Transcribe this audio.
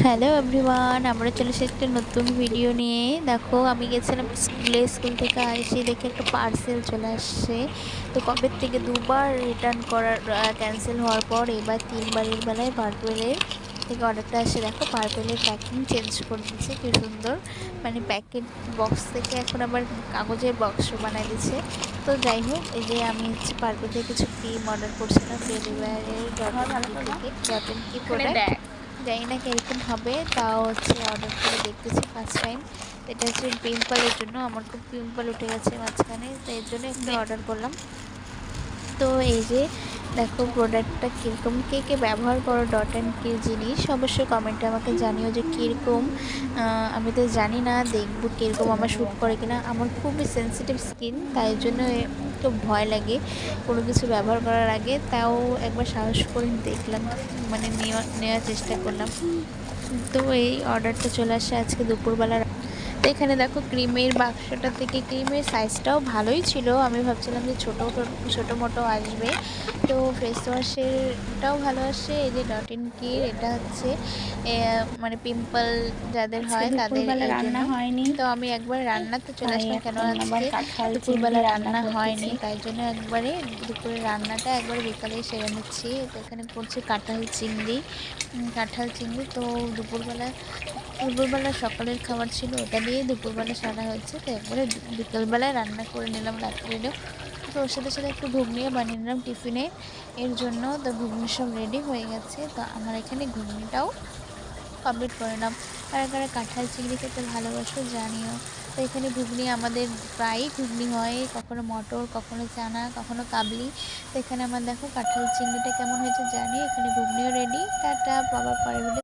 Hello everyone, আমরা চলে এসেছি একটা নতুন ভিডিও নিয়ে। দেখো, আমি গেছিলাম স্কুল থেকে এসে দেখে একটা পার্সেল চলে আসছে। তো কবে থেকে দুবার রিটার্ন করার ক্যান্সেল হওয়ার পর এবার তিনবারের বেলায় পার্পেলের থেকে অর্ডারটা আসে। দেখো, পার্পেলের প্যাকিং চেঞ্জ করে দিচ্ছে, কি সুন্দর। মানে প্যাকেট বক্স থেকে এখন আবার কাগজের বক্স বানাই দিচ্ছে। তো যাই হোক, এই যে আমি হচ্ছে পার্পেল থেকে কিছু ক্রিম অর্ডার করছিলাম ডেলিভারের ডট এন কি প্রোডাক্ট। জানি না কীরকম হবে, তাও হচ্ছে অর্ডার করে দেখতেছি ফার্স্ট টাইম। এটা হচ্ছে পিম্পলের জন্য, আমার খুব পিম্পল উঠে গেছে মাঝখানে, তো এর জন্য একটা অর্ডার করলাম। তো এই যে দেখো প্রোডাক্টটা কীরকম, কে কে ব্যবহার করো ডট অ্যান্ড কির জিনিস, অবশ্যই কমেন্টে আমাকে জানিও যে কীরকম। আমি তো জানি না, দেখবো কীরকম আমার শ্যুট করে কিনা। আমার খুবই সেন্সিটিভ স্কিন, তাই জন্য একটু ভয় লাগে কোনো কিছু ব্যবহার করার আগে। তাও একবার সাহস করে দেখলাম, মানে নেওয়ার চেষ্টা করলাম। তো এই অর্ডারটা চলে আসে আজকে দুপুরবেলা। তো এখানে দেখো ক্রিমের বাক্সটা থেকে ক্রিমের সাইজটাও ভালোই ছিল, আমি ভাবছিলাম যে ছোটো মোটো আসবে। তো ফেস ওয়াশেরটাও ভালো আসে। এই যে ডট ইন কির, এটা হচ্ছে মানে পিম্পল যাদের আজকে হয় তাদের দুপুরবেলা এই জন্য। রান্না হয়নি, তো আমি একবার রান্নাতে চলে তাই আসলাম, কেন এখন আবার আজকে কাঁঠাল চিংড়ি দুপুরবেলা রান্না রান্না হয়নি, করতেছি। তাই জন্য একবারে দুপুরের রান্নাটা একবারে বিকালে সেরে নিচ্ছি। তো এখানে করছি কাঁঠাল চিংড়ি। তো দুপুরবেলা সকালের খাবার ছিল, ওটা দিয়ে দুপুরবেলা সারা হয়েছে। তো একবারে বিকেলবেলায় রান্না করে নিলাম রাত্রিরেও। তো ওর সাথে সাথে একটু ঘুগনিও বানিয়ে নিলাম টিফিনে এর জন্য। তো ঘুগনি সব রেডি হয়ে গেছে, তো আমার এখানে ঘুগনিটাও কমপ্লিট করে নিলাম। কারা কারা কাঁঠাল চিংড়ি খেতে ভালোবাসো জানিও। তো এখানে ঘুগনি আমাদের প্রায়ই ঘুগনি হয়, কখনো মটর, কখনো চানা, কখনো কাবলি। তো এখানে আমার দেখো কাঁঠাল চিংড়িটা কেমন হয়েছে জানি। এখানে ঘুগনিও রেডি। টাটা, বাবার পরে ভিডিও।